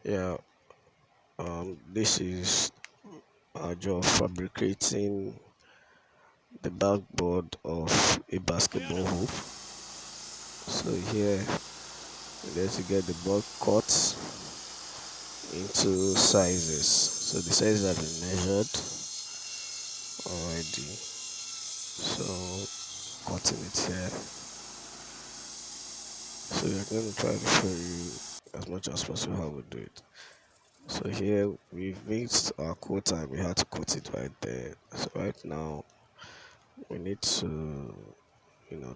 Yeah, this is our job fabricating the backboard of a basketball hoop. So here we need to get the board cut into sizes. So the sizes have been measured already. So cutting it here. So we're going to try to show you as much as possible how we do it. So here we've mixed our quota and we had to cut it right there. So right now we need to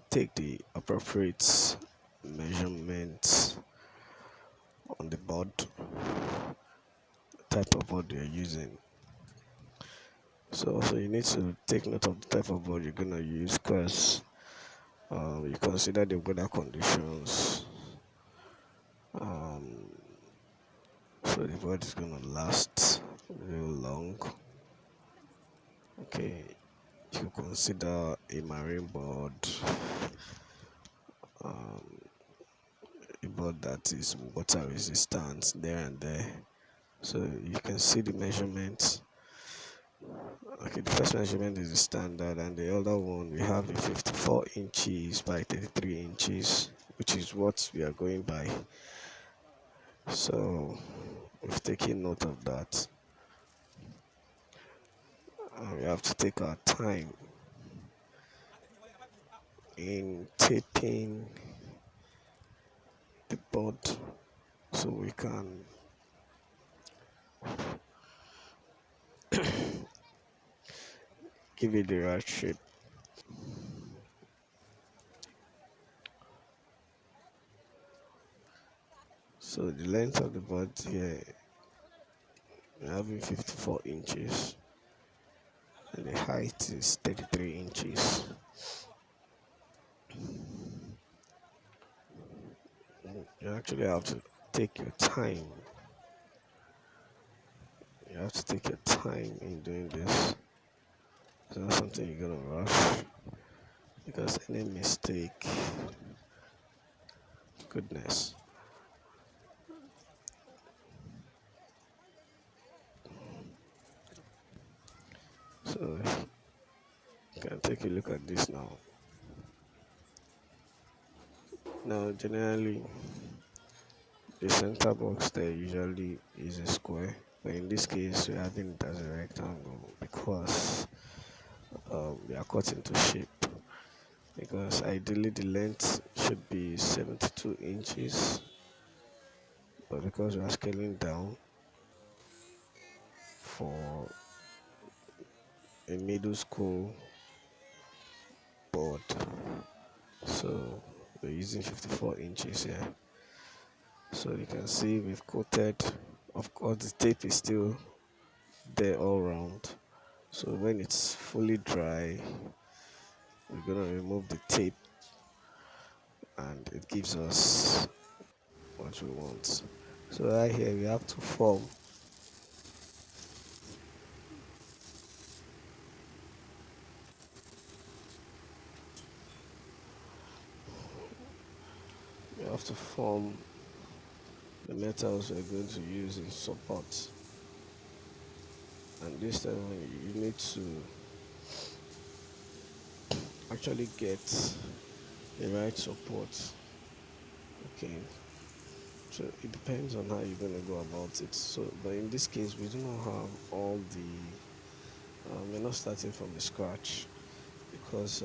take the appropriate measurements on the board, type of board you're using. So also you need to take note of the type of board you're gonna use, because you consider the weather conditions. Um, so the board is gonna last real long. Okay, you consider a marine board, um, a board that is water resistant there and there. So you can see the measurements. Okay, the first measurement is the standard, and the other one we have a 54 inches by 33 inches, which is what we are going by. So we've taken note of that. We have to take our time in taping the board so we can give it the right shape. So the length of the board here, we have 54 inches, and the height is 33 inches. You actually have to take your time. You have to take your time in doing this. It's not something you're gonna rush, because any mistake, goodness. So you can take a look at this now. Now, generally, the center box there usually is a square, but in this case, we're having it as a rectangle because we are cut into shape. Because ideally, the length should be 72 inches, but because we are scaling down for a middle school board, so we're using 54 inches here. So you can see we've coated. Of course, the tape is still there all round. So when it's fully dry, we're gonna remove the tape, and it gives us what we want. So right here we have to form. We have to form the metals we're going to use in support. And this time you need to actually get the right support. Okay, so it depends on how you're going to go about it. So but in this case we do not have all the we're not starting from the scratch, because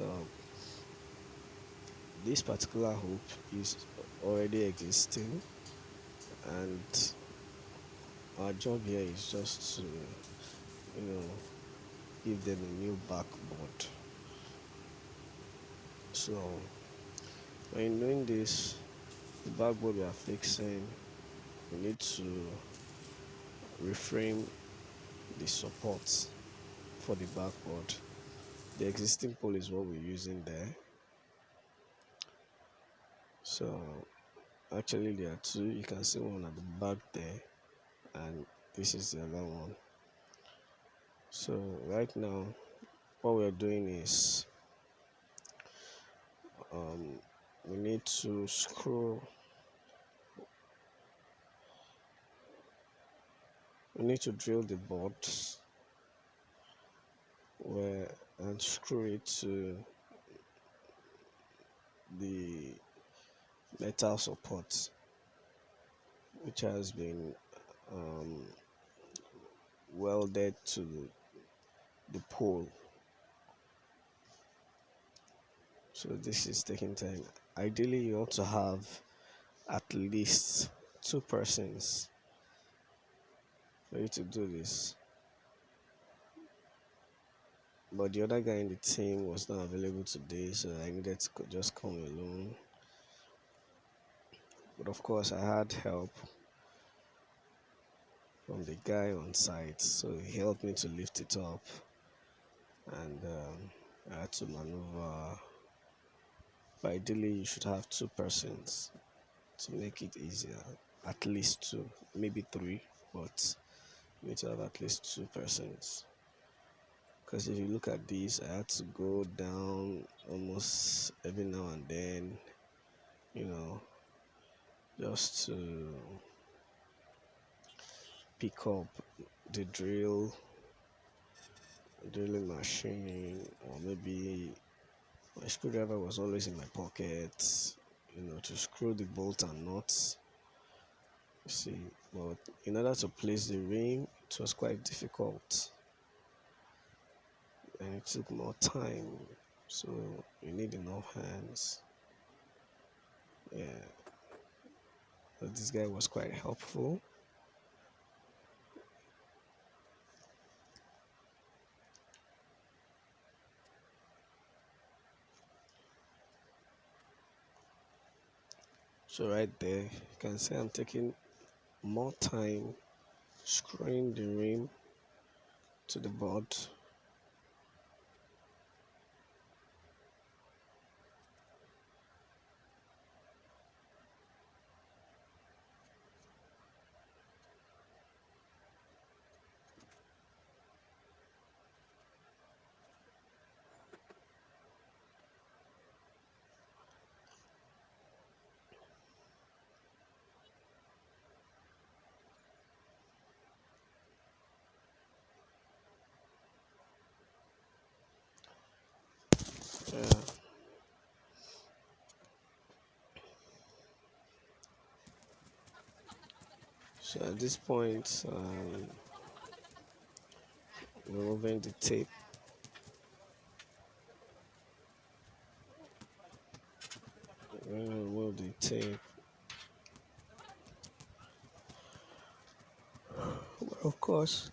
this particular hoop is already existing, and our job here is just to you know give them a new backboard. So when doing this, the backboard we are fixing, we need to reframe the support for the backboard. The existing pole is what we're using there. So actually there are two. You can see one at the back there, and this is the other one. So right now what we're doing is um, we need to screw we need to drill the boards where and screw it to the metal support which has been um, welded to the pole. So this is taking time. Ideally, you ought to have at least two persons for you to do this. But the other guy in the team was not available today, so I needed to just come alone. But of course, I had help from the guy on site, so he helped me to lift it up, and I had to maneuver. But ideally, you should have two persons to make it easier. At least two, maybe three, but you need to have at least two persons. Because if you look at this, I had to go down almost every now and then, you know, just to pick up the drilling machine, or maybe my screwdriver was always in my pocket, to screw the bolt and nuts. You see, but in order to place the rim, it was quite difficult and it took more time. So you need enough hands. Yeah, but this guy was quite helpful. So right there, you can see I'm taking more time screwing the rim to the board. Yeah. So at this point, removing the tape. Remove the tape. Well, of course,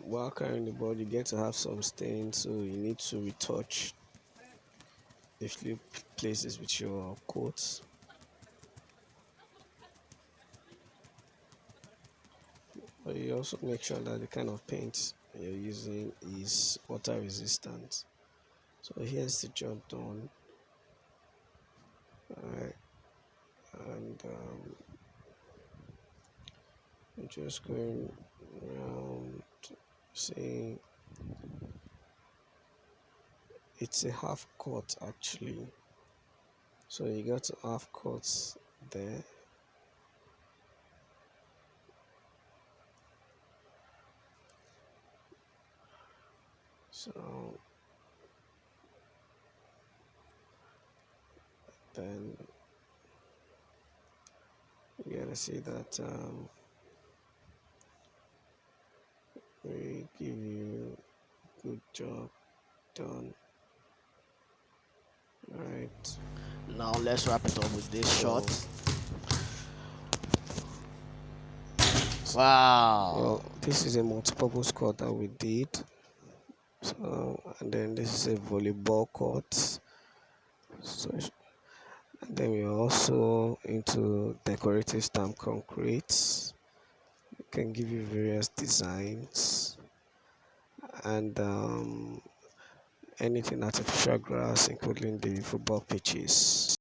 while carrying the board, you get to have some stains, so you need to retouch a few places with your coats. But you also make sure that the kind of paint you're using is water resistant. So here's the job done. Alright, and I'm just going around. See, it's a half cut actually. So you got to half cuts there. So then you gotta see that we give you good job done. Alright. Now let's wrap it up with this So, shot. Wow. well, this is a multi-purpose court that we did. So, and then this is a volleyball court. So, and then we're also into decorative stamp concrete. We can give you various designs and anything artificial grass, including the football pitches.